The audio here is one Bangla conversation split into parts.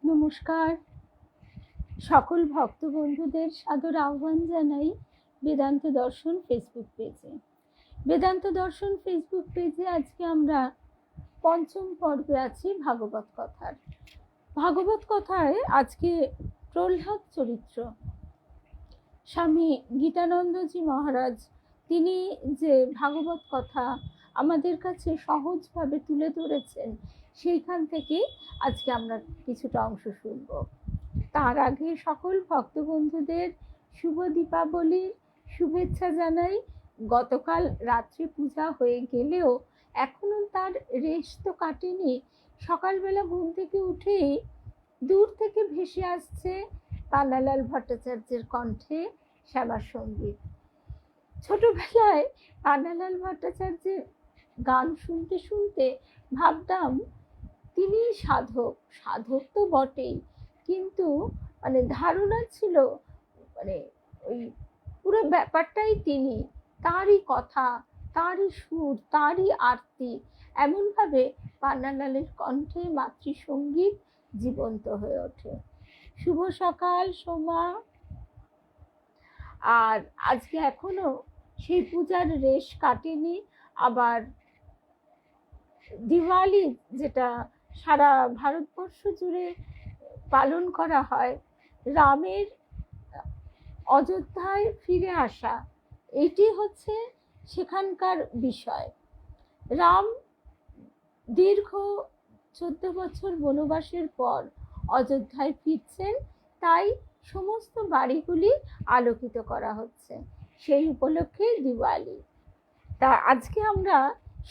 নমস্কার। সকল ভক্ত বন্ধুদের সাদর আহ্বান জানাই বেদান্ত দর্শন ফেসবুক পেজে। বেদান্ত দর্শন ফেসবুক পেজে আজকে আমরা পঞ্চম পর্বে আছি ভাগবত কথার। ভাগবত কথায় আজকে প্রহ্লাদ চরিত্র। স্বামী গীতানন্দজি মহারাজ তিনি যে ভাগবত কথা আমাদের কাছে সহজভাবে তুলে ধরেছেন, সেইখান থেকে আজকে আমরা কিছুটা অংশ শুনব। তার আগে সকল ভক্ত বন্ধুদের শুভ দীপাবলির শুভেচ্ছা জানাই। গতকাল রাত্রি পূজা হয়ে গেলেও এখনো তার রেশ তো কাটেনি। সকালবেলা ঘুম থেকে উঠেই দূর থেকে ভেসে আসছে পান্নালাল ভট্টাচার্যের কণ্ঠে শ্যামা সঙ্গীত। ছোটবেলায় পান্নালাল ভট্টাচার্যের গান শুনতে শুনতে ভাবতাম তিনি সাধক। সাধক তো বটেই, কিন্তু ধারণা ছিল ওই পুরো ব্যাপারটাই তিনি, তারই কথা, তারই সুর, তারই আরতি, এমনভাবে পান্নালালের কণ্ঠে মাতৃসঙ্গীত জীবন্ত হয়ে ওঠে। শুভ সকাল সোমা। আর আজকে এখনো সেই পূজার রেশ কাটেনি। আবার দিওয়ালি, যেটা সারা ভারতবর্ষ জুড়ে পালন করা হয়, রামের অযোধ্যায় ফিরে আসা, এটি হচ্ছে সেখানকার বিষয়। রাম দীর্ঘ 14 বছর বনবাসের পর অযোধ্যায় ফিরছেন, তাই সমস্ত বাড়িগুলি আলোকিত করা হচ্ছে। সেই উপলক্ষে দিওয়ালি। তা আজকে আমরা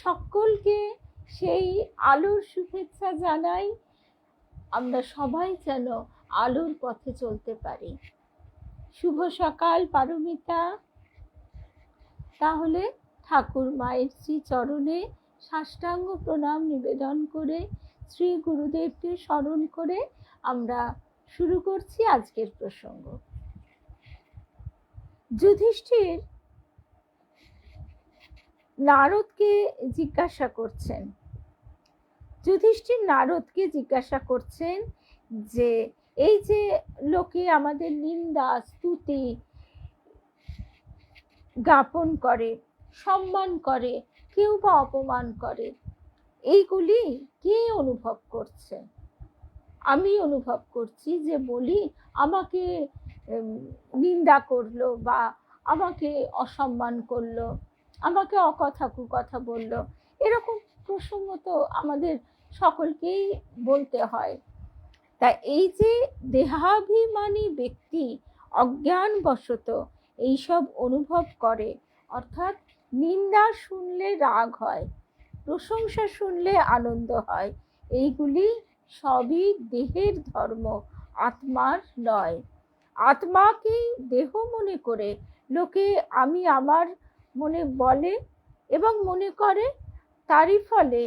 সকলকে সেই আলোর শুভেচ্ছা জানাই। আমরা সবাই যেন আলোর পথে চলতে পারি। শুভ সকাল পারমিতা। তাহলে ঠাকুর মায়ের শ্রী চরণে সাষ্টাঙ্গ প্রণাম নিবেদন করে, শ্রী গুরুদেবকে স্মরণ করে আমরা শুরু করছি আজকের প্রসঙ্গ। যুধিষ্ঠির নারদকে জিজ্ঞাসা করছেন, যে এই যে লোকে আমাদের নিন্দা স্তুতি জ্ঞাপন করে, সম্মান করে, কেউ বা অপমান করে, এইগুলি কে অনুভব করছে? আমি অনুভব করছি যে বলি আমাকে নিন্দা করলো, বা আমাকে অসম্মান করলো, আমাকে অকথা কুকথা বললো, এরকম প্রসঙ্গ তো আমাদের সকলকেই বলতে হয়। তা এই যে দেহাভিমানী ব্যক্তি অজ্ঞানবশত এইসব অনুভব করে, অর্থাৎ নিন্দা শুনলে রাগ হয়, প্রশংসা শুনলে আনন্দ হয়, এইগুলি সবই দেহের ধর্ম, আত্মার নয়। আত্মাকেই দেহ মনে করে লোকে আমি আমার মনে বলে এবং মনে করে, তারই ফলে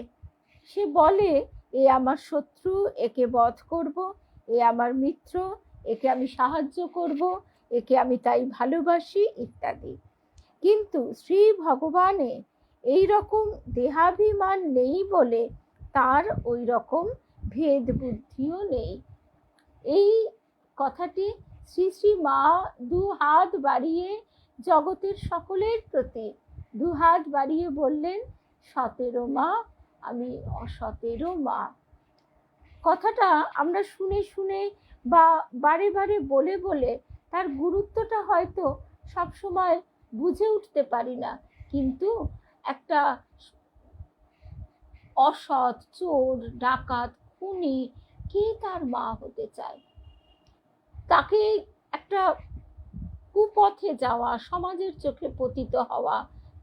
সে বলে এ আমার শত্রু, একে বধ করব, এ আমার মিত্র, একে আমি সাহায্য করব, একে আমি তাই ভালোবাসি ইত্যাদি। কিন্তু শ্রী ভগবানে এই রকম দেহাভিমান নেই বলে তার ওই রকম ভেদ বুদ্ধিও নেই। এই কথাটি শ্রী শ্রী মা দু হাত বাড়িয়ে জগতের সকলের প্রতি দু হাত বাড়িয়ে বললেন, সতেরো মা, আমি অসতেরো মা। কথাটা আমরা শুনে শুনে বা বারে বারে বলে বলে তার গুরুত্বটা হয়তো সবসময় বুঝে উঠতে পারি না, কিন্তু একটা অসৎ, চোর, ডাকাত, খুনি কে তার মা হতে চায়? তাকে একটা কুপথে যাওয়া, সমাজের চোখে পতিত হওয়া,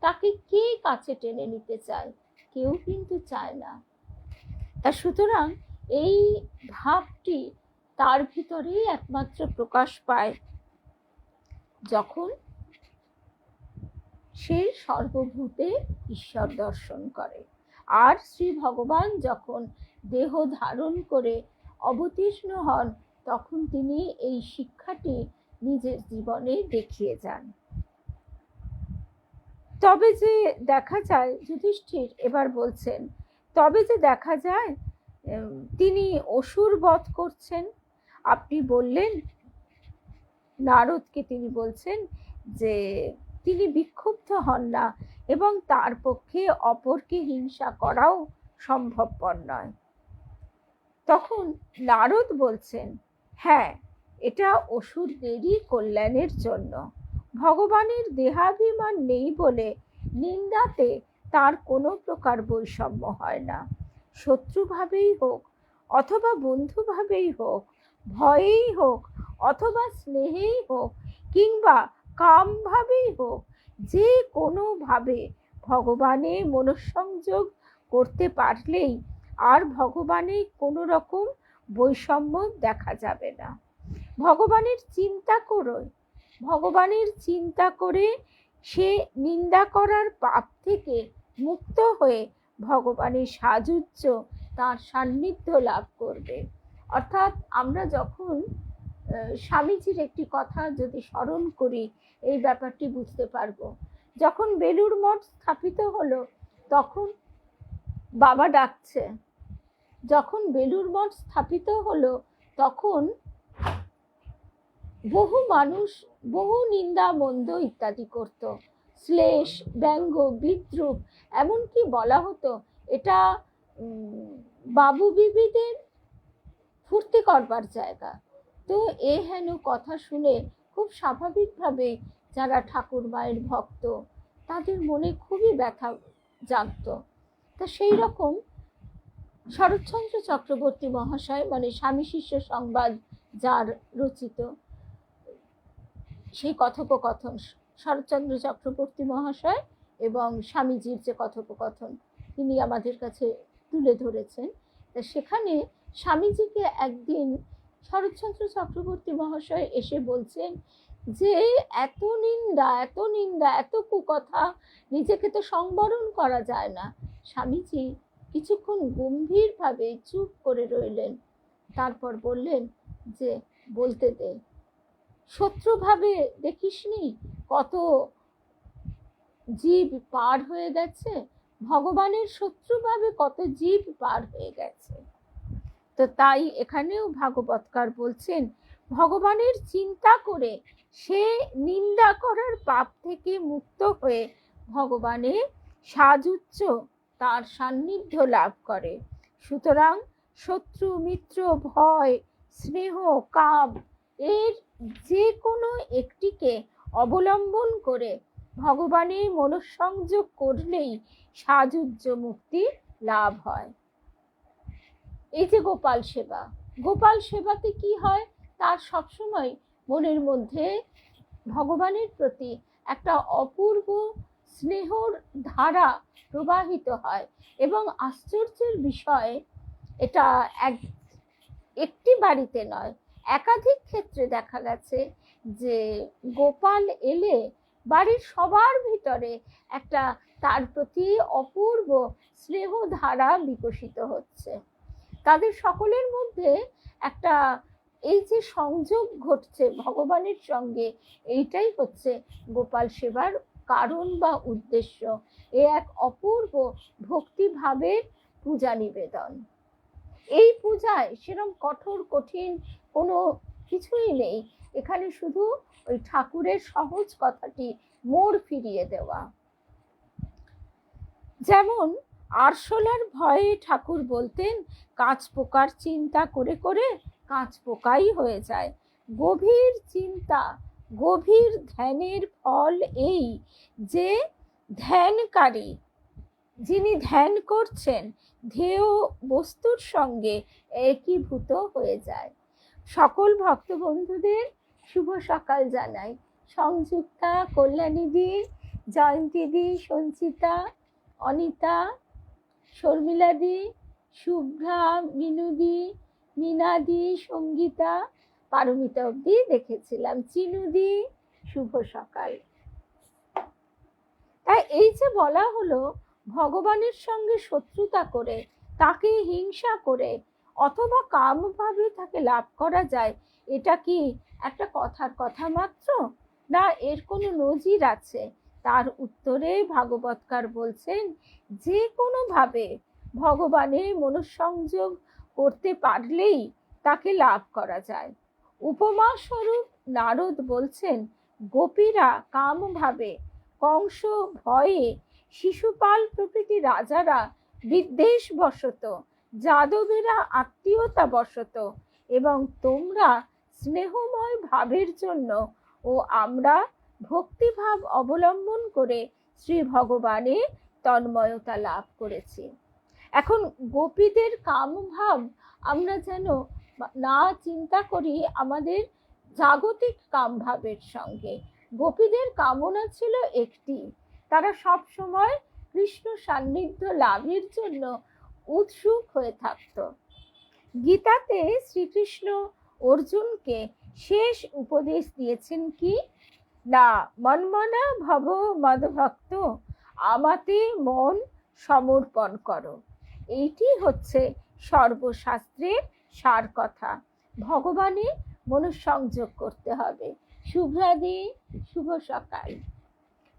তাকে কে কাছে টেনে নিতে চায়? কেউ কিন্তু চায় না। তা সুতরাং এই ভাবটি তার ভিতরেই একমাত্র প্রকাশ পায় যখন সে সর্বভূতে ঈশ্বর দর্শন করে। আর শ্রী ভগবান যখন দেহ ধারণ করে অবতীর্ণ হন, তখন তিনি এই শিক্ষাটি নিজের জীবনে দেখিয়ে যান। তবে যে দেখা যায়, যুধিষ্ঠির এবার বলছেন, তবে যে দেখা যায় তিনি অসুর বধ করছেন। আপনি বললেন, নারদকে তিনি বলছেন যে তিনি বিক্ষুব্ধ হন না এবং তার পক্ষে অপরকে হিংসা করাও সম্ভবপর নয়। তখন নারদ বলছেন, হ্যাঁ, এটা অসুরদেরই কল্যাণের জন্য। ভগবানের দেহাভিমান নেই বলে নিন্দাতে তার কোনো প্রকার বৈষম্য হয় না। শত্রুভাবেই হোক অথবা বন্ধুভাবেই হোক, ভয়েই হোক অথবা স্নেহেই হোক, কিংবা কামভাবেই হোক, যে কোনোভাবে ভগবানে মনঃসংযোগ করতে পারলেই আর ভগবানে কোনো রকম বৈষম্য দেখা যাবে না। ভগবানের চিন্তা করে সে নিন্দা করার পাপ থেকে মুক্ত হয়ে ভগবানের সাযুজ্য, তার সান্নিধ্য লাভ করবে। অর্থাৎ আমরা যখন স্বামীজির একটি কথা যদি স্মরণ করি, এই ব্যাপারটি বুঝতে পারবো। যখন বেলুড় মঠ স্থাপিত হলো, তখন বাবা ডাকছে, যখন বেলুড় মঠ স্থাপিত হলো তখন বহু মানুষ বহু নিন্দা মন্দ ইত্যাদি করত, শ্লেষ, ব্যঙ্গ, বিদ্রুপ, এমনকি বলা হতো এটা বাবু বিবিদের ফুর্তি করবার জায়গা। তো এ হেন কথা শুনে খুব স্বাভাবিকভাবে যারা ঠাকুর মায়ের ভক্ত, তাদের মনে খুবই ব্যথা জাগত। তা সেই রকম শরৎচন্দ্র চক্রবর্তী মহাশয়, মানে স্বামী শিষ্য সংবাদ যার রচিত, সেই কথোপকথন শরৎচন্দ্র চক্রবর্তী মহাশয় এবং স্বামীজির যে কথোপকথন তিনি আমাদের কাছে তুলে ধরেছেন, তা সেখানে স্বামীজিকে একদিন শরৎচন্দ্র চক্রবর্তী মহাশয় এসে বলছেন যে এত নিন্দা, এত কুকথা, নিজেকে তো সংবরণ করা যায় না। স্বামীজি কিছুক্ষণ গম্ভীরভাবে চুপ করে রইলেন, তারপর বললেন যে বলতে দে, শত্রুভাবে দেখিসনি কত জীব পার হয়ে গেছে, ভগবানের শত্রুভাবে কত জীব পার হয়ে গেছে। তো তাই এখানেও ভাগবতকার বলছেন, ভগবানের চিন্তা করে সে নিন্দা করার পাপ থেকে মুক্ত হয়ে ভগবানের সাযুজ্য, তার সান্নিধ্য লাভ করে। সুতরাং শত্রু, মিত্র, ভয়, স্নেহ, কাম এর যে কোনো একটিকে অবলম্বন করে ভগবানের মনঃসংযোগ করলেই সাযুজ্য মুক্তি লাভ হয়। এই যে গোপাল সেবাতে কি হয়, তার সবসময় মনের মধ্যে ভগবানের প্রতি একটা অপূর্ব স্নেহর ধারা প্রবাহিত হয়। এবং আশ্চর্যের বিষয়, এটা একটি বাড়িতে নয়, একাধিক ক্ষেত্রে দেখা গেছে যে গোপাল এলে বাড়ির সবার ভিতরে একটা তার প্রতি অপূর্ব স্নেহ ধারা বিকশিত হচ্ছে। তাদের সকলের মধ্যে একটা এই যে সংযোগ ঘটছে ভগবানের সঙ্গে, এইটাই হচ্ছে গোপাল সেবার কারণ বা উদ্দেশ্য। এ এক অপূর্ব ভক্তিভাবের পূজা নিবেদন। এই পূজায় সেরকম কঠিন কোনো কিছুই নেই, এখানে শুধু ওই ঠাকুরের সহজ কথাটি মোড় ফিরিয়ে দেওয়া। যেমন আরশোলার ভয়ে ঠাকুর বলতেন, কাঁচ পোকার চিন্তা করে করে কাঁচ পোকাই হয়ে যায়। গভীর চিন্তা, গভীর ধ্যানের ফল এই যে ধ্যানকারী, যিনি ধ্যান করছেন, ধ্যেয় বস্তুর সঙ্গে একীভূত হয়ে যায়। সকল ভক্ত বন্ধুদের শুভ সকাল জানাই। সংযুক্তা, কল্যাণীদি, জয়ন্তীদি, সঞ্চিতা, অনিতা, শর্মিলাদি, শুভ্রা, মিনুদি, মিনাদি, সঙ্গীতা, পারমিতা অবধি দেখেছিলাম, চিনুদি, শুভ সকাল। তাই এই যে বলা হলো ভগবানের সঙ্গে শত্রুতা করে, তাকে হিংসা করে অথবা কামভাবে তাকে লাভ করা যায়, এটা কি একটা কথার কথা মাত্র, না এর কোনো নজির আছে? তার উত্তরে ভাগবতকার বলছেন, যে কোনোভাবে ভগবানের মনঃসংযোগ করতে পারলেই তাকে লাভ করা যায়। উপমা স্বরূপ নারদ বলছেন, গোপীরা কাম ভাবে, কংস ভয়ে, শিশুপাল প্রভৃতি রাজারা বিদ্বেষ বশত, যাদবেরা আত্মীয়তা বশত, এবং তোমরা স্নেহময় ভাবের জন্য ও আমরা ভক্তিভাব অবলম্বন করে শ্রী ভগবানে তন্ময়তা লাভ করেছি। এখন গোপীদের কামভাব আমরা যেন না চিন্তা করি আমাদের জাগতিক কামভাবের সঙ্গে। গোপীদের কামনা ছিল একটি, তারা সব সময় কৃষ্ণ সান্নিধ্য লাভের জন্য উৎসুক হয়ে থাকত। গীতাতে শ্রীকৃষ্ণ অর্জুনকে শেষ উপদেশ দিয়েছেন কি না, মন্মনা ভব মদভক্ত, আমাতে মন সমর্পণ করো। এইটি হচ্ছে সর্বশাস্ত্রের সার কথা। ভগবানে মনঃসংযোগ করতে হবে। শুভ্রাদি, শুভ সকাল।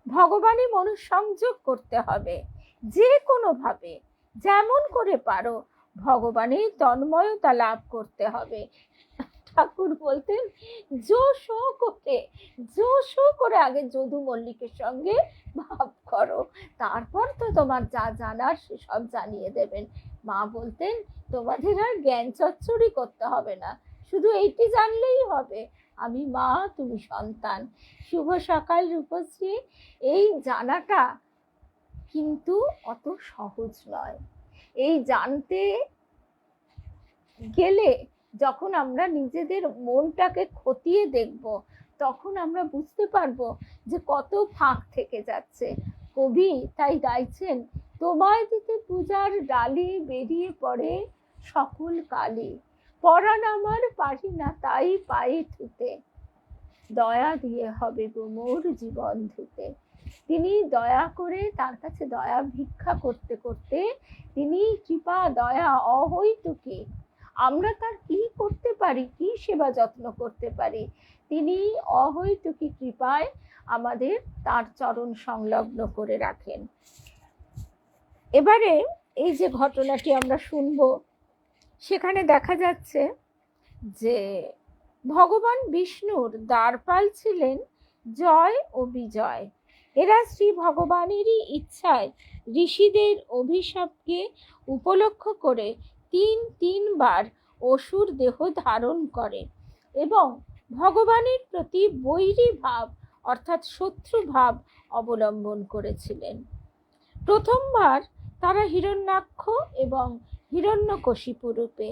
ভগবানে মনঃসংযোগ করতে হবে, যে কোনোভাবে যেমন করে পারো ভগবানে তন্ময়তা লাভ করতে হবে। ঠাকুর বলতেন, জোশ করে আগে যদু মল্লিকের সঙ্গে ভাব করো, তারপর তো তোমার যা জানার সেসব জানিয়ে দেবেন। মা বলতেন, তোমাদের আর জ্ঞান চচ্চড়ি করতে হবে না, শুধু এইটি জানলেই হবে, আমি মা, তুমি সন্তান। শুভ সকাল রূপশ্রী। এই জানাটা কিন্তু অত সহজ নয়। এই জানতে গেলে যখন আমরা নিজেদের মনটাকে খতিয়ে দেখব, তখন আমরা বুঝতে পারবো যে কত ফাঁক থেকে যাচ্ছে। কবি তাই গাইছেন, তোমায় দিতে পূজার ডালি বেরিয়ে পড়ে সকল কালি, পরাণ আমার পারি না তাই পায়ে থুতে, দয়া দিয়ে হবে গো মোর জীবন ধুতে। তিনি দয়া করে, তার কাছে দয়া ভিক্ষা করতে করতে তিনি কৃপা দয়া অহৈতুকী, আমরা তার কি করতে পারি, কি সেবা যত্ন করতে পারি, তিনি অহৈতুকী কৃপায় আমাদের তার চরণ সংলগ্ন করে রাখেন। এবারে এই যে ঘটনাটি আমরা শুনব, সেখানে দেখা যাচ্ছে যে ভগবান বিষ্ণুর দ্বারপাল ছিলেন জয় ও বিজয়। এরা শ্রী ভগবানেরই ইচ্ছায় ঋষিদের অভিশাপকে উপলক্ষ করে তিনবার অসুর দেহ ধারণ করে এবং ভগবানের প্রতি বৈরী ভাব অর্থাৎ শত্রু ভাব অবলম্বন করেছিলেন। প্রথমবার তারা হিরণ্যাক্ষ এবং হিরণ্যকশিপু রূপে,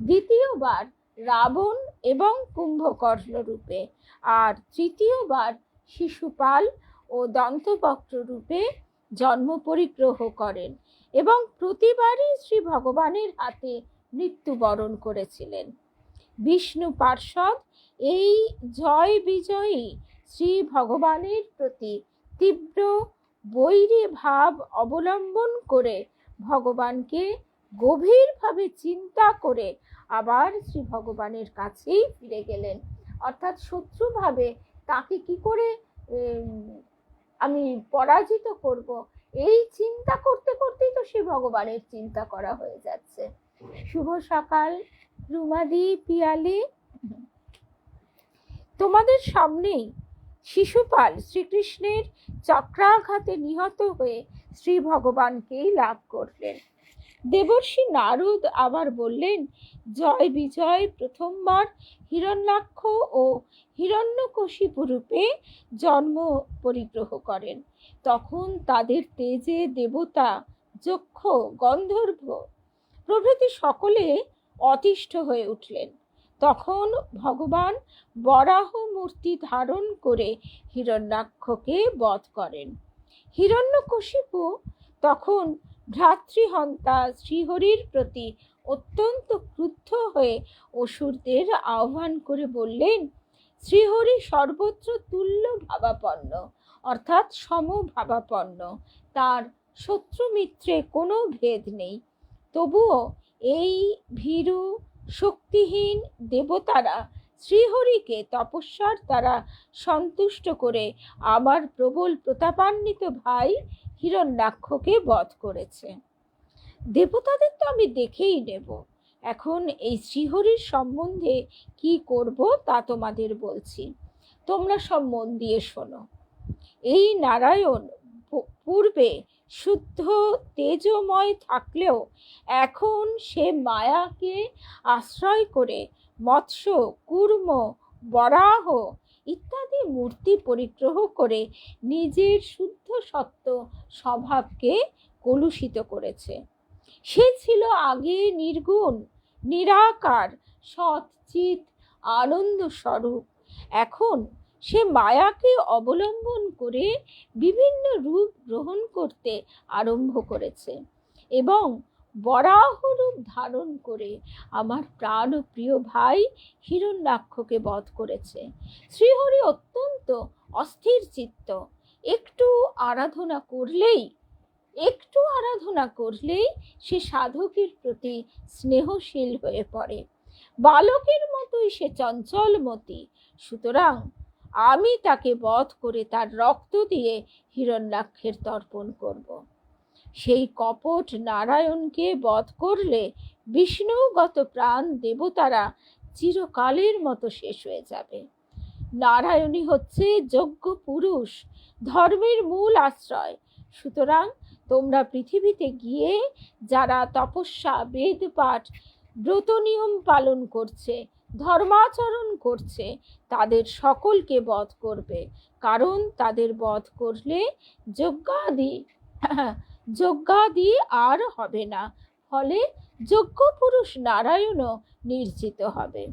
দ্বিতীয়বার রাবণ এবং কুম্ভকর্ণ রূপে, আর তৃতীয়বার শিশুপাল ও দন্তবক্র রূপে জন্ম পরিগ্রহ করেন এবং প্রতিবারই শ্রী ভগবানের হাতে মৃত্যুবরণ করেছিলেন। বিষ্ণু পার্ষদ এই জয় বিজয়ী শ্রী ভগবানের প্রতি তীব্র বৈরী ভাব অবলম্বন করে ভগবানকে গভীরভাবে চিন্তা করে আবার শ্রী ভগবানের কাছেই ফিরে গেলেন। অর্থাৎ শত্রুভাবে তাকে কি করে আমি পরাজিত করব, এই চিন্তা করতে করতেই তো শ্রী ভগবানের চিন্তা করা হয়ে যাচ্ছে। শুভ সকাল রুমাদি পিয়ালি। তোমাদের সামনেই শিশুপাল শ্রীকৃষ্ণের চক্রাঘাতে নিহত হয়ে শ্রী ভগবানকেই লাভ করলেন। দেবর্ষি নারদ আবার বললেন, জয় বিজয় প্রথমবার হিরণ্যাক্ষ ও হিরণ্যকশিপু রূপে জন্ম পরিগ্রহ করেন। তখন তাদের তেজে দেবতা, যক্ষ, গন্ধর্ব প্রভৃতি সকলে অতিষ্ঠ হয়ে উঠলেন। তখন ভগবান বরাহ মূর্তি ধারণ করে হিরণ্যাক্ষকে বধ করেন। হিরণ্যকশিপু তখন ভ্রাতৃহন্তা শ্রীহরির প্রতি অত্যন্ত ক্রুদ্ধ হয়ে অসুরদের আহ্বান করে বললেন, শ্রীহরি সর্বত্র তুল্য ভাবাপন্ন অর্থাৎ সমভাবাপন্ন, তার শত্রু মিত্রে কোনো ভেদ নেই। তবুও এই ভীরু শক্তিহীন দেবতারা শ্রীহরিকে তপস্যার দ্বারা সন্তুষ্ট করে আমার প্রবল প্রতাপান্বিত ভাই হিরণ্যাক্ষকে বধ করেছে। দেবতাদের তো আমি দেখেই নেব, এখন এই শ্রীহরির সম্বন্ধে কি করব তা তোমাদের বলছি, তোমরা সব মন দিয়ে শোনো। এই নারায়ণ পূর্বে শুদ্ধ তেজময় থাকলেও এখন সে মায়াকে আশ্রয় করে মৎস্য, কূর্ম, বরাহ ইত্যাদি মূর্তি পরিগ্রহ করে নিজের শুদ্ধ সত্য স্বভাবকে কলুষিত করেছে। সে ছিল আগে নির্গুণ, নিরাকার, সৎচিৎ, আনন্দ স্বরূপ। এখন সে মায়াকে অবলম্বন করে বিভিন্ন রূপ গ্রহণ করতে আরম্ভ করেছে এবং বরাহ রূপ ধারণ করে আমার প্রাণ ও প্রিয় ভাই হিরণ্যাক্ষকে বধ করেছে। শ্রীহরি অত্যন্ত অস্থির চিত্ত। একটু আরাধনা করলেই সে সাধকের প্রতি স্নেহশীল হয়ে পড়ে। বালকের মতোই সে চঞ্চলমতি। সুতরাং আমি তাকে বধ করে তার রক্ত দিয়ে হিরণ্যাক্ষের তর্পণ করব। সেই কপট নারায়ণকে বধ করলে বিষ্ণুগত প্রাণ দেবতারা চিরকালের মতো শেষ হয়ে যাবে। নারায়ণই হচ্ছে যোগ্য পুরুষ, ধর্মের মূল আশ্রয়। সুতরাং তোমরা পৃথিবীতে গিয়ে যারা তপস্যা, বেদপাঠ, ব্রত নিয়ম পালন করছে, ধর্মাচরণ করছে, তাদের সকলকে বধ করবে। কারণ তাদের বধ করলে যজ্ঞাদি আর হবে না, ফলে যোগ্য পুরুষ নারায়ণও নির্জিত হবে।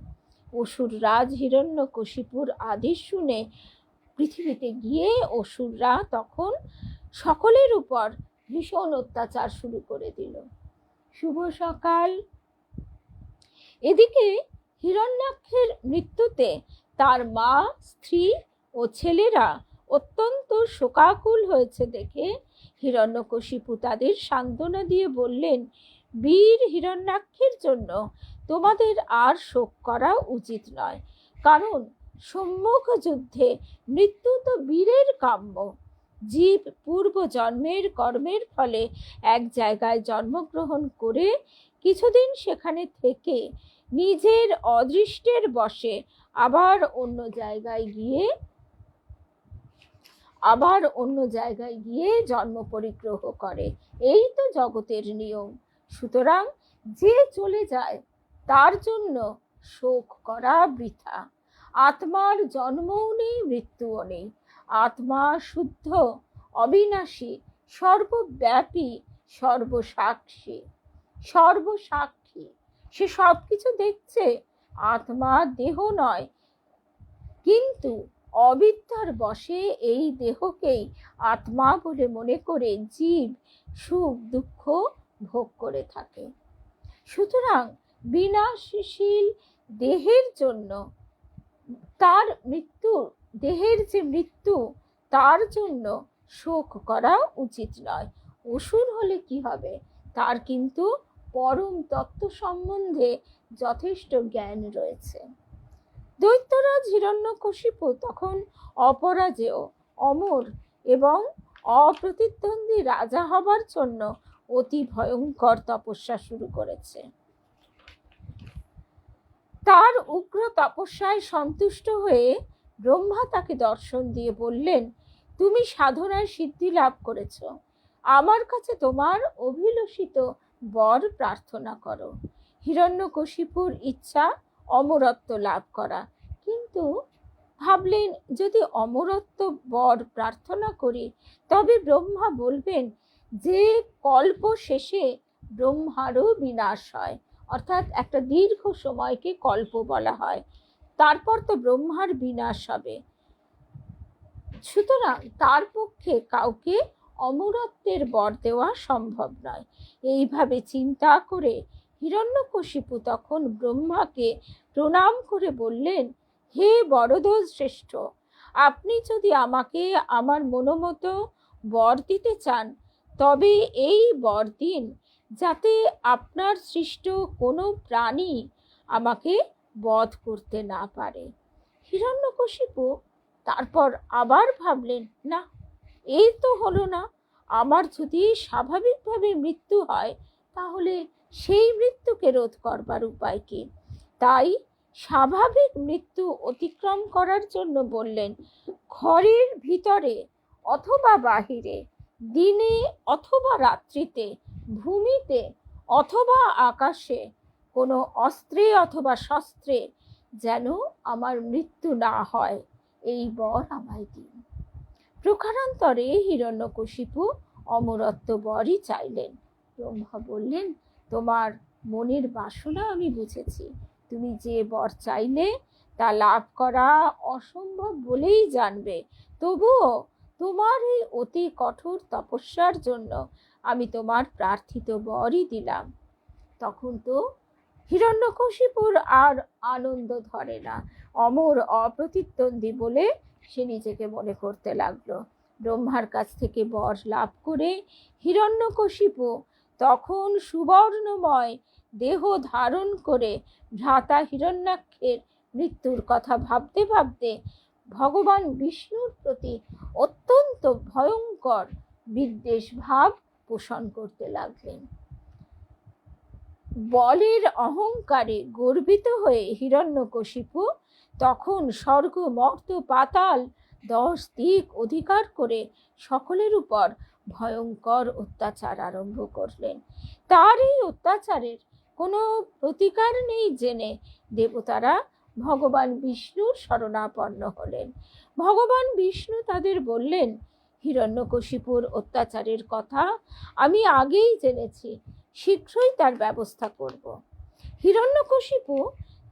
অসুররাজ হিরণ্যকশিপুর আদেশ শুনে পৃথিবীতে গিয়ে অসুররা তখন সকলের উপর ভীষণ অত্যাচার শুরু করে দিল। শুভ সকাল। এদিকে হিরণ্যাক্ষের মৃত্যুতে তার মা, স্ত্রী ও ছেলেরা অত্যন্ত শোকাকুল হয়েছে দেখে হিরণ্যকশিপু তাদের সান্ত্বনা দিয়ে বললেন, বীর হিরণ্যাক্ষের জন্য তোমাদের আর শোক করা উচিত নয়, কারণ সম্মুখ যুদ্ধে মৃত্যু তো বীরের কাম্য। জীব পূর্ব জন্মের কর্মের ফলে এক জায়গায় জন্মগ্রহণ করে কিছুদিন সেখানে থেকে নিজের অদৃষ্টের বশে আবার অন্য জায়গায় গিয়ে জন্ম পরিগ্রহ করে। এই তো জগতের নিয়ম। সুতরাং যে চলে যায় তার জন্য শোক করা বৃথা। আত্মার জন্মও নেই, মৃত্যুও নেই। আত্মা শুদ্ধ, অবিনাশী, সর্বব্যাপী, সর্বসাক্ষী। সে সব কিছু দেখছে। আত্মা দেহ নয়, কিন্তু অবিদ্যার বশে এই দেহকেই আত্মা বলে মনে করে জীব সুখ দুঃখ ভোগ করে থাকে। সুতরাং বিনাশশীল দেহের জন্য দেহের যে মৃত্যু তার জন্য শোক করা উচিত নয়। অসুর হলে কি হবে? তার কিন্তু পরম তত্ত্ব সম্বন্ধে যথেষ্ট জ্ঞান রয়েছে। দৈত্যরাজ হিরণ্যকশিপু তখন অপরাজেয়, অমর এবং অপ্রতিদ্বন্দ্বী রাজা হবার জন্য অতি ভয়ঙ্কর তপস্যা শুরু করেছে। তার উগ্র তপস্যায় সন্তুষ্ট হয়ে ব্রহ্মা তাকে দর্শন দিয়ে বললেন, তুমি সাধনায় সিদ্ধি লাভ করেছ, আমার কাছে তোমার অভিলষিত বর প্রার্থনা করো। হিরণ্যকশিপুর ইচ্ছা অমরত্ব লাভ করা, কিন্তু ভাবলেন যদি অমরত্ব বর প্রার্থনা করি তবে ব্রহ্মা বলবেন যে কল্প শেষে ব্রহ্মারও বিনাশ হয়, অর্থাৎ একটা দীর্ঘ সময়কে কল্প বলা হয়, তারপর তো ব্রহ্মার বিনাশ হবে। সুতরাং তার পক্ষে কাউকে অমরত্বের বর দেওয়া সম্ভব নয়। এইভাবে চিন্তা করে হিরণ্যকশিপু তখন ব্রহ্মাকে প্রণাম করে বললেন, হে বরদোষ শ্রেষ্ঠ, আপনি যদি আমাকে আমার মনোমতো বর দিতে চান তবে এই বর দিন যাতে আপনার সৃষ্ট কোনো প্রাণী আমাকে বধ করতে না পারে। হিরণ্যকশিপু তারপর আবার ভাবলেন, না, এই তো হলো না। আমার যদি স্বাভাবিকভাবে মৃত্যু হয় তাহলে সেই মৃত্যুকে রোধ করবার উপায় কি? তাই স্বাভাবিক মৃত্যু অতিক্রম করার জন্য বললেন, ঘরের ভিতরে অথবা বাহিরে, দিনে অথবা রাত্রিতে, ভূমিতে অথবা আকাশে, কোনো অস্ত্রে অথবা শস্ত্রে যেন আমার মৃত্যু না হয়, এই বর আমায় দিন। প্রকারান্তরে হিরণ্যকশিপু অমরত্ব বরই চাইলেন। ব্রহ্মা বললেন, তোমার মনের বাসনা আমি বুঝেছি, তুমি যে বর চাইলে তা লাভ করা অসম্ভব বলেই জানবে, তবুও তোমার এই অতি কঠোর তপস্যার জন্য আমি তোমার প্রার্থিত বরই দিলাম। তখন তো হিরণ্যকশিপুর আর আনন্দ ধরে না, অমর অপ্রতিদ্বন্দ্বী বলে সে নিজেকে মনে করতে লাগলো। ব্রহ্মার কাছ থেকে বর লাভ করে হিরণ্যকশিপু তখন সুবর্ণময় দেহ ধারণ করে ভ্রাতা হিরণ্যাক্ষের মৃত্যুর কথা ভাবতে ভাবতে ভগবান বিষ্ণুর প্রতি অত্যন্ত ভয়ঙ্কর বিদ্বেষ ভাব পোষণ করতে লাগলেন। বলের অহংকারে গর্বিত হয়ে হিরণ্যকশিপু তখন স্বর্গ, মর্ত, পাতাল 10 দিক অধিকার করে সকলের উপর ভয়ঙ্কর অত্যাচার আরম্ভ করলেন। তার এই অত্যাচারের কোনো প্রতিকার নেই জেনে দেবতারা ভগবান বিষ্ণুর শরণাপন্ন হলেন। ভগবান বিষ্ণু তাদের বললেন, হিরণ্যকশিপুর অত্যাচারের কথা আমি আগেই জেনেছি, শীঘ্রই তার ব্যবস্থা করব। হিরণ্যকশিপু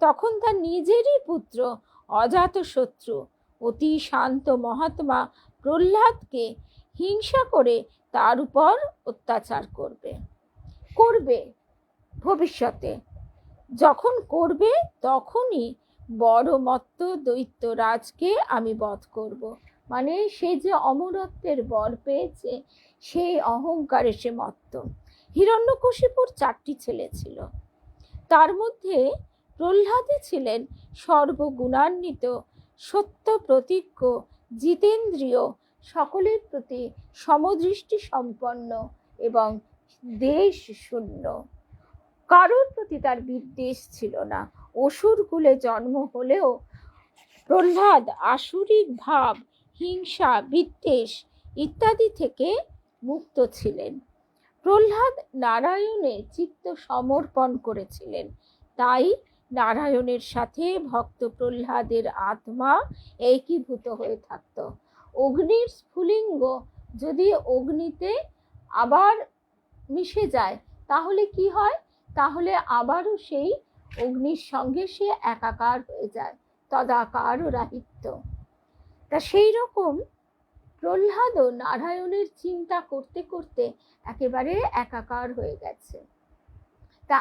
তখন তার নিজেরই পুত্র অজাতশত্রু অতি শান্ত মহাত্মা প্রহ্লাদকে হিংসা করে তার উপর অত্যাচার করবে ভবিষ্যতে। যখন করবে তখনই বড় মত্ত দৈত্যরাজকে আমি বধ করব। মানে সে যে অমরত্বের বর পেয়েছে, সেই অহংকারে সে মত্ত। হিরণ্যকশিপুর 4টি ছেলে ছিল, তার মধ্যে প্রহ্লাদই ছিলেন সর্বগুণান্বিত, সত্য প্রতিজ্ঞ, জিতেন্দ্রীয়, সকলের প্রতি সমদৃষ্টি সম্পন্ন এবং দেশ শূন্য। কারোর প্রতি তার বিদ্বেষ ছিল না। অসুর কুলে জন্ম হলেও প্রহ্লাদ আসুরিক ভাব, হিংসা, বিদ্বেষ ইত্যাদি থেকে মুক্ত ছিলেন। প্রহ্লাদ নারায়ণে চিত্ত সমর্পণ করেছিলেন, তাই নারায়ণের সাথে ভক্ত প্রহ্লাদের আত্মা একীভূত হয়ে থাকত। অগ্নির স্ফুলিঙ্গ যদি অগ্নিতে আবার মিশে যায় তাহলে কি হয়? তাহলে আবারও সেই অগ্নির সঙ্গে সে একাকার হয়ে যায়, তদাকার ও রাহিত্য। তা সেই রকম প্রহ্লাদও নারায়ণের চিন্তা করতে করতে একেবারে একাকার হয়ে গেছে। তা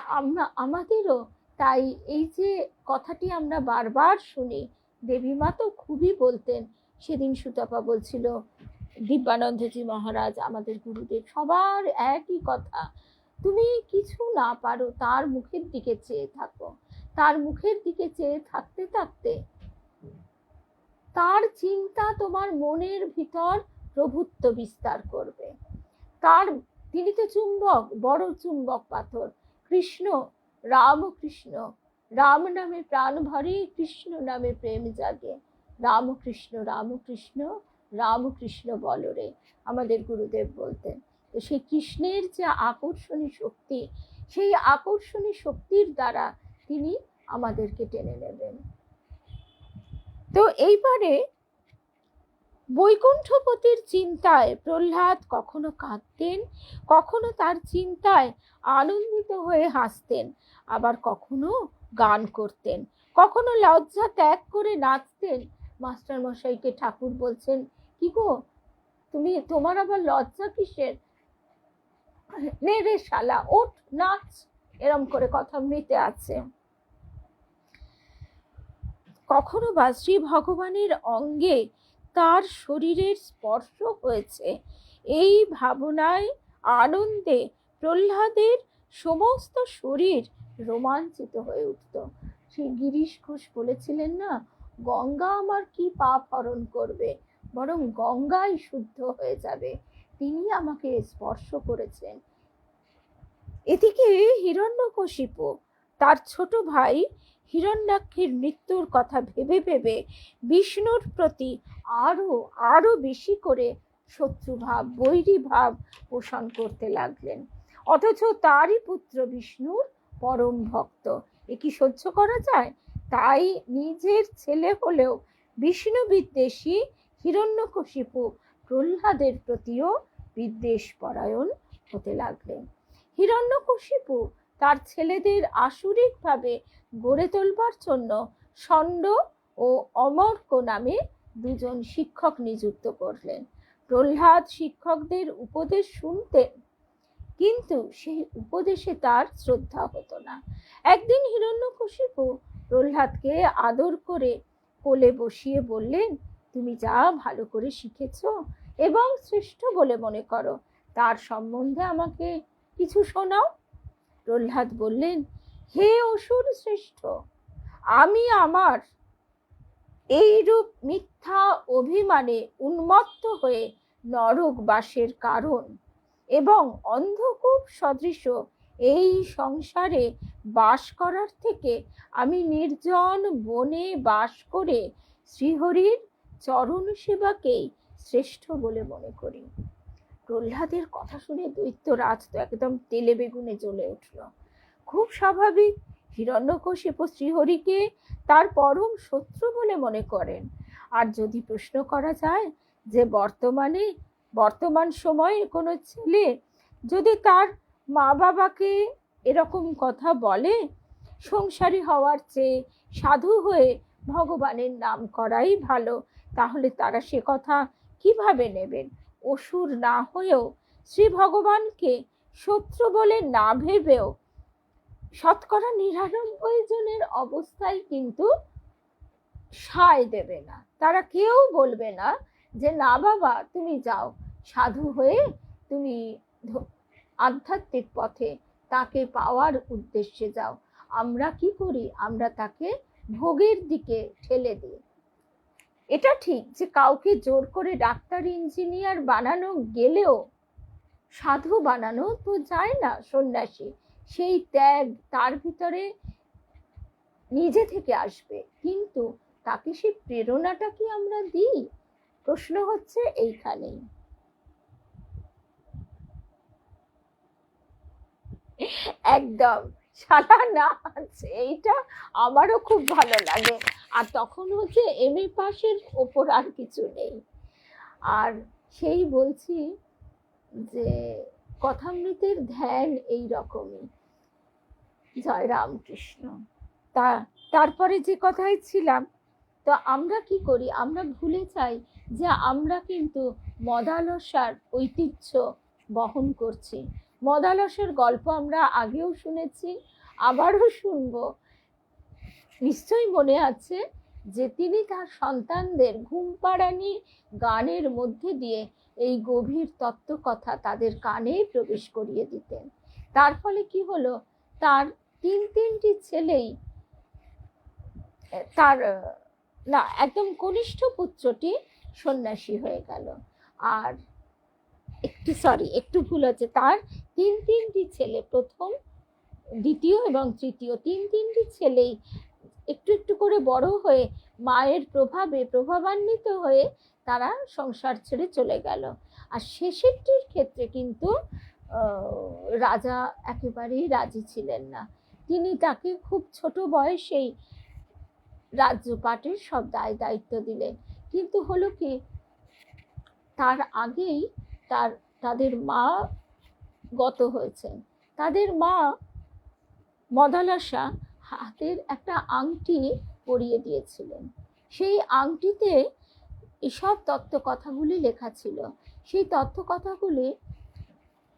আমাদেরও তাই এই যে কথাটি আমরা বারবার শুনি, দেবীমা তো খুবই বলতেন। সেদিন সুতপা বলছিল, দিব্যানন্দজি মহারাজ আমাদের গুরুদেব সবার একই কথা, তুমি কিছু না পারো তার মুখের দিকে চেয়ে থাকো। তার মুখের দিকে চেয়ে থাকতে থাকতে তার চিন্তা তোমার মনের ভিতর প্রভুত্ব বিস্তার করবে। তিনি তো চুম্বক, বড় চুম্বক পাথর। কৃষ্ণ, রামকৃষ্ণ, রাম নামে প্রাণ ভরে, কৃষ্ণ নামে প্রেম জাগে, রামকৃষ্ণ রামকৃষ্ণ রামকৃষ্ণ বলরে, আমাদের গুরুদেব বলতেন। তো সেই কৃষ্ণের যে আকর্ষণী শক্তি, সেই আকর্ষণী শক্তির দ্বারা তিনি আমাদেরকে টেনে নেবেন। তো এইবারে বৈকুণ্ঠপতির চিন্তায় প্রহ্লাদ কখনো কাঁদতেন, কখনো তার চিন্তায় আনন্দিত হয়ে হাসতেন, আবার কখনো গান করতেন, কখনো লজ্জা ত্যাগ করে নাচতেন। মাস্টার মশাইকে ঠাকুর বলছেন, কি গো তোমার আবার লজ্জা কিসের? নে রে শালা, ওঠ নাচ, এরম করে কথা মৃতে আছে। কখনো বা শ্রী ভগবানের অঙ্গে তার শরীরের স্পর্শ হয়েছে, এই ভাবনায় আনন্দে প্রহ্লাদের সমস্ত শরীর রোমাঞ্চিত হয়ে উঠত। সেই গিরিশ ঘোষ বলেছিলেন না, গঙ্গা আমার কি পাপ হরণ করবে, বরং গঙ্গাই শুদ্ধ হয়ে যাবে। তিনি আমাকে স্পর্শ করেছেন, এদিকে হিরণ্যকশিপু তার ছোট ভাই হিরণ্যাক্ষের মৃত্যুর কথা ভেবে ভেবে বিষ্ণুর প্রতি আরো আরো বেশি করে শত্রুভাব, বৈরী ভাব পোষণ করতে লাগলেন। অথচ তারই পুত্র বিষ্ণুর পরম ভক্ত, এ কি সহ্য করা যায়? তাই নিজের ছেলে হলেও বিষ্ণু বিদ্বেষী হিরণ্যকশিপু প্রহ্লাদের প্রতিও বিদ্বেষ পরায়ণ হতে লাগলেন। হিরণ্যকশিপু তার ছেলেদের আসুরিকভাবে গড়ে তোলবার জন্য ষণ্ড ও অমর্ক নামে দুজন শিক্ষক নিযুক্ত করলেন। প্রহ্লাদ শিক্ষকদের উপদেশ শুনতেন, কিন্তু সেই উপদেশে তার শ্রদ্ধা হতো না। একদিন হিরণ্যকশিপু প্রহ্লাদকে আদর করে কোলে বসিয়ে বললেন, তুমি যা ভালো করে শিখেছ এবং শ্রেষ্ঠ বলে মনে করো তার সম্বন্ধে আমাকে কিছু শোনাও। প্রহ্লাদ বললেন, হে অসুর শ্রেষ্ঠ, আমি আমার এইরূপ মিথ্যা অভিমানে উন্মত্ত হয়ে নরক বাসের কারণ এবং অন্ধকূপ সদৃশ এই সংসারে বাস করার থেকে আমি নির্জন বনে বাস করে শ্রীহরির চরণ সেবাকেই শ্রেষ্ঠ বলে মনে করি। প্রহ্লাদের কথা শুনে দৈত্যরাজ তো একদম তেলে বেগুনে জ্বলে উঠল। খুব স্বাভাবিক, হিরণ্যকশিপু শ্রীহরিকে তার পরম শত্রু বলে মনে করেন। আর যদি প্রশ্ন করা যায় যে বর্তমান সময়ে কোনো ছেলে যদি তার মা বাবাকে এরকম কথা বলে, সংসারী হওয়ার চেয়ে সাধু হয়ে ভগবানের নাম করাই ভালো, তাহলে তারা সে কথা কিভাবে নেবেন? অসুর না হয়েও শ্রী ভগবানকে শত্রু বলে না ভেবেও 99% জনের অবস্থায় কিন্তু সায় দেবে না। তারা কেউ বলবে না যে না বাবা তুমি যাও, সাধু হয়ে তুমি আধ্যাত্মিক পথে তাকে পাওয়ার উদ্দেশ্যে যাও। আমরা কি করি? আমরা তাকে ভোগের দিকে ঠেলে দিই। এটা ঠিক যে কাউকে জোর করে ডাক্তার ইঞ্জিনিয়ার বানানো গেলেও সাধু বানানো তো যায় না সন্ন্যাসী। সেই ত্যাগ তার ভিতরে নিজে থেকে আসবে, কিন্তু তাকে সেই প্রেরণাটা কি আমরা দিই? প্রশ্ন হচ্ছে এইখানেই। একদম সারা না আছে, এইটা আমারও খুব ভালো লাগে। আর তখন হচ্ছে MA পাশের ওপর আর কিছু নেই। আর সেই বলছি যে কথামৃতের ধ্যান এই রকমই। জয় রামকৃষ্ণ। তারপরে যে কথাই ছিলাম, তো আমরা কি করি? আমরা ভুলে যাই যে আমরা কিন্তু মদালসার ঐতিহ্য বহন করছি। মদালসার গল্প আমরা আগেও শুনেছি, আবারও শুনব। নিশ্চয়ই মনে আছে যে তিনি তার সন্তানদের ঘুম পাড়ানি গানের মধ্যে দিয়ে এই গভীর তত্ত্ব কথা তাদের কানে প্রবেশ করিয়ে দিতেন। তার ফলে কি হলো, তার তিনটি ছেলেই, তার না একদম কনিষ্ঠ পুত্রটি সন্ন্যাসী হয়ে গেল। আর একটু ভুল হচ্ছে, তার তিনটি ছেলে, প্রথম, দ্বিতীয় এবং তৃতীয়, তিনটি ছেলেই একটু করে বড় হয়ে মায়ের প্রভাবান্বিত হয়ে তারা সংসার ছেড়ে চলে গেল। আর শেষেরটির ক্ষেত্রে কিন্তু রাজা একেবারেই রাজি ছিলেন না। তিনি তাকে খুব ছোট বয়সেই রাজ্যপাটের সব দায়িত্ব দিলেন। কিন্তু হলো কি, তার আগেই তাদের মা গত হয়েছেন। তাদের মা মদালসা হাতের একটা আংটি পরিয়ে দিয়েছিলেন। সেই আংটিতে এসব তত্ত্ব কথাগুলি লেখা ছিল। সেই তত্ত্ব কথাগুলি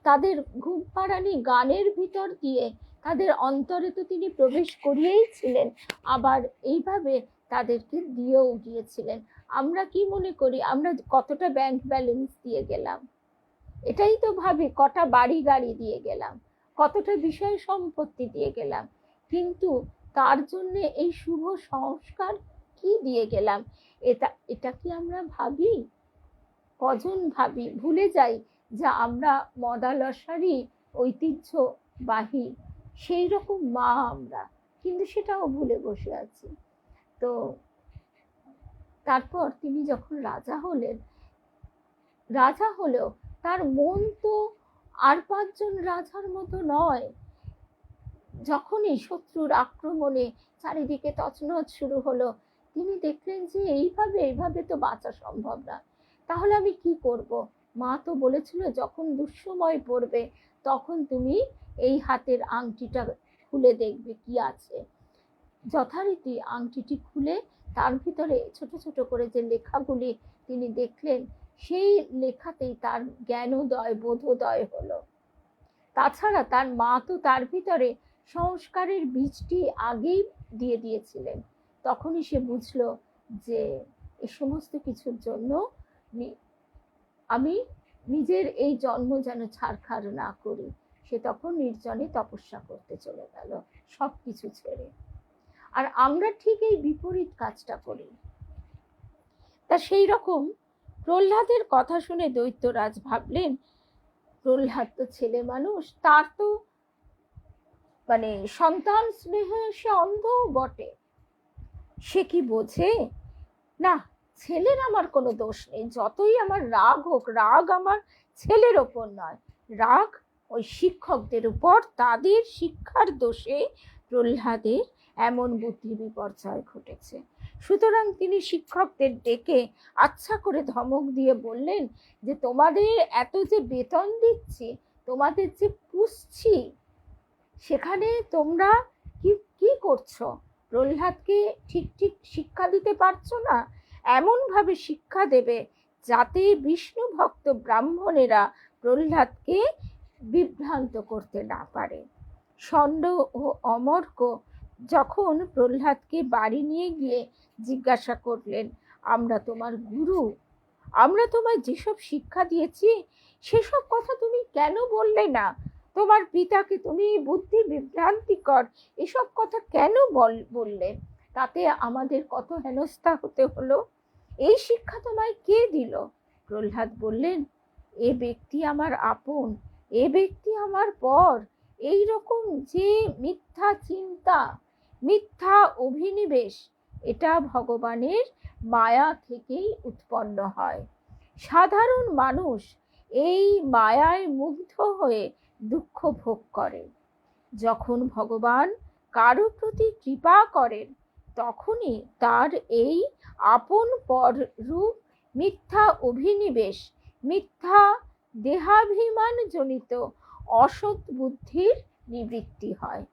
তাদের ঘুম পাড়ানি গানের ভিতর দিয়ে তাদের অন্তরে তো তিনি প্রবেশ করিয়েই ছিলেন, আবার এইভাবে তাদেরকে দিয়েও গিয়েছিলেন। আমরা কি মনে করি আমরা কতটা ব্যাংক ব্যালেন্স দিয়ে গেলাম? এটাই তো ভাবি, কটা বাড়ি গাড়ি দিয়ে গেলাম, কতটা বিষয় সম্পত্তি দিয়ে গেলাম, কিন্তু তার জন্য এই শুভ সংস্কার কি দিয়ে গেলাম? এটা কি আমরা ভাবি? কজন ভাবি? ভুলে যাই যে আমরা মদালসারই ঐতিহ্য বাহি, সেই রকম মা আমরা, কিন্তু সেটাও ভুলে বসে আছি। তো তারপর তিনি যখন রাজা হলেও তার মন তো আর 5জন রাজার মতো নয়। যখনই শত্রুর আক্রমণে চারিদিকে তছনছ শুরু হলো, তিনি দেখলেন যে এইভাবে তো বাঁচা সম্ভব না। তাহলে আমি কি করব? মা তো বলেছিল যখন দুঃসময় পড়বে তখন তুমি এই হাতের আংটিটা খুলে দেখবে কি আছে। যথারীতি আংটিটি খুলে তার ভিতরে ছোট ছোট করে যে লেখাগুলি তিনি দেখলেন, সেই লেখাতেই তার জ্ঞানোদয় বোধোদয় হলো। তাছাড়া তার মা তো তার ভিতরে সংস্কারের বীজটি আগেই দিয়ে দিয়েছিলেন। তখনই সে বুঝলো যে এ সমস্ত কিছুর জন্য আমি নিজের এই জন্ম যেন ছাড়খাড় না করি। সে তখন নির্জনে তপস্যা করতে চলে গেল, সব কিছু ছেড়ে। আর আমরা ঠিক এই বিপরীত কাজটা করি। তা সেই রকম প্রহ্লাদের কথা শুনে দৈত্যরাজ ভাবলেন, প্রহ্লাদ তো ছেলে মানুষ, তার তো সন্তান স্নেহে সে অন্ধও বটে, সে কি বোঝে? না, ছেলের আমার কোনো দোষ নেই, যতই আমার রাগ হোক, রাগ আমার ছেলের ওপর নয়, রাগ ওই শিক্ষকদের উপর, তাদের শিক্ষার দোষে প্রহ্লাদের এমন বুদ্ধি বিপর্যয় ঘটেছে। সুতরাং তিনি শিক্ষকদের ডেকে আচ্ছা করে ধমক দিয়ে বললেন যে তোমাদের এত যে বেতন দিচ্ছি, তোমাদের যে পুষছি, সেখানে তোমরা কি করছো? প্রহ্লাদকে ঠিক শিক্ষা দিতে পারছো না। এমনভাবে শিক্ষা দেবে যাতে বিষ্ণু ভক্ত ব্রাহ্মণেরা প্রহ্লাদকে বিভ্রান্ত করতে না পারে। ষণ্ড ও অমর্ক যখন প্রহ্লাদকে বাড়ি নিয়ে গিয়ে জিজ্ঞাসা করলেন, আমরা তোমার গুরু, আমরা তোমায় যেসব শিক্ষা দিয়েছি সেসব কথা তুমি কেন বললে না? তোমার পিতাকে তুমি বুদ্ধি বিভ্রান্তিকর এসব কথা কেন বললে? তাতে আমাদের কত হেনস্থা হতে হলো। এই শিক্ষা তোমায় কে দিল? প্রহ্লাদ বললেন, এ ব্যক্তি আমার আপন, এ ব্যক্তি আমার পর। এই রকম যে মিথ্যা চিন্তা, মিথ্যা অভিনিবেশ, এটা ভগবানের মায়া থেকেই উৎপন্ন হয়। সাধারণ মানুষ এই মায়ায় মুগ্ধ হয়ে দুঃখ ভোগ করে। যখন ভগবান কারো প্রতি কৃপা করেন, তখনই তার এই আপন পর রূপ মিথ্যা অভিনিবেশ, মিথ্যা দেহাভিমান জনিত অসৎ বুদ্ধির নিবৃত্তি হয়।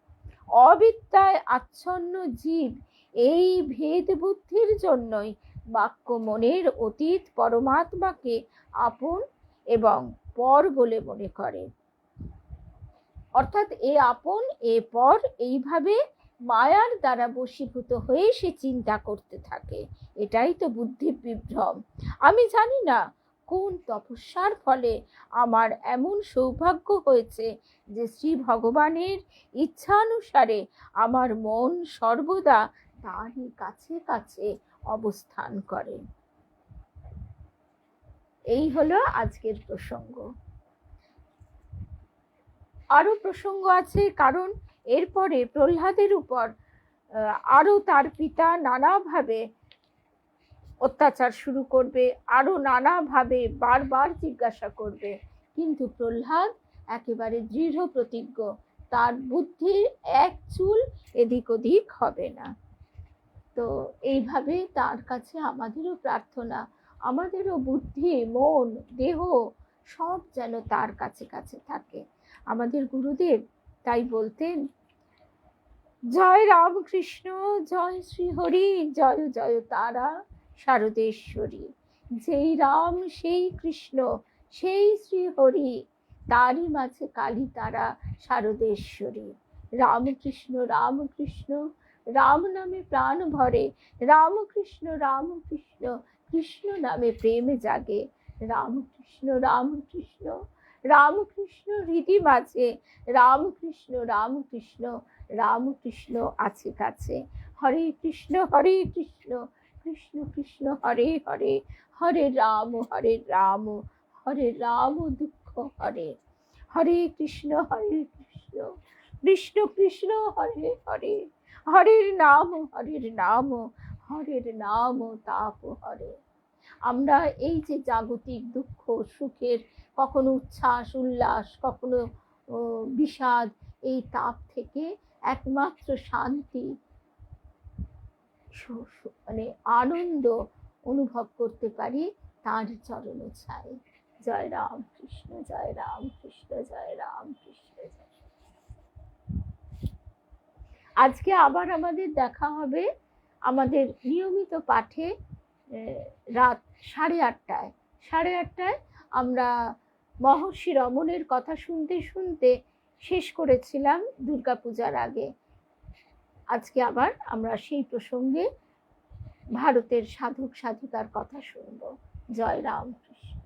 অবিদ্যায় আচ্ছন্ন জীব এই ভেদ বুদ্ধির জন্যই বাক্য মনের অতীত পরমাত্মাকে আপন এবং পর বলে মনে করে। অর্থাৎ এ আপন এ পর, এইভাবে মায়ার দ্বারা বশীভূত হয়ে সে চিন্তা করতে থাকে। এটাই তো বুদ্ধির বিভ্রম। আমি জানি না কোন তপস্যার ফলে আমার এমন সৌভাগ্য হয়েছে যে শ্রী ভগবানের ইচ্ছানুসারে আমার মন সর্বদা তারই কাছে কাছে অবস্থান করে। এই হলো আজকের প্রসঙ্গ। আরো প্রসঙ্গ আছে, কারণ এরপরে প্রহ্লাদের উপর আরো তার পিতা নানাভাবে অত্যাচার শুরু করবে, আরো নানাভাবে বারবার জিজ্ঞাসা করবে, কিন্তু প্রহ্লাদ একেবারে দৃঢ় প্রতিজ্ঞ, তার বুদ্ধির এক চুল এদিক ওদিক হবে না। তো এইভাবে তার কাছে আমাদেরও প্রার্থনা, আমাদেরও বুদ্ধি, মন, দেহ সব যেন তার কাছে কাছে থাকে। আমাদের গুরুদেব তাই বলতেন, জয় রামকৃষ্ণ, জয় শ্রী হরি, জয় জয় তারা শারদেশ্বরী। যেই রাম সেই কৃষ্ণ সেই শ্রী হরি, তারই মাঝে কালী তারা শারদেশ্বরী। রামকৃষ্ণ রামকৃষ্ণ, রাম নামে প্রাণ ভরে, রামকৃষ্ণ রামকৃষ্ণ, কৃষ্ণ নামে প্রেম জাগে। রামকৃষ্ণ রামকৃষ্ণ, রামকৃষ্ণ হৃদি মাঝে, রামকৃষ্ণ রামকৃষ্ণ, রামকৃষ্ণ আছে কাছে। হরে কৃষ্ণ কৃষ্ণ কৃষ্ণ হরে হরে, হরে রাম হরে রাম দুঃখ হরে। হরে কৃষ্ণ কৃষ্ণ কৃষ্ণ হরে হরে, হরের নাম হরের নাম, হরের নাম তাপ হরে। আমরা এই যে জাগতিক দুঃখ সুখের, কখনো উচ্ছ্বাস উল্লাস, কখনো বিষাদ, এই তাপ থেকে একমাত্র শান্তি মানে আনন্দ অনুভব করতে পারি তার চরণ ছায়। জয় রাম কৃষ্ণ, জয় রাম কৃষ্ণ, জয় রাম কৃষ্ণ। আজকে আবার আমাদের দেখা হবে আমাদের নিয়মিত পাঠে রাত 8:30টায়। 8:30টায় আমরা মহর্ষি রমণের কথা শুনতে শুনতে শেষ করেছিলাম দুর্গাপূজার আগে। আজকে আবার আমরা সেই প্রসঙ্গে ভারতের সাধক সাধিকার কথা শুনব। জয় রাম কৃষ্ণ।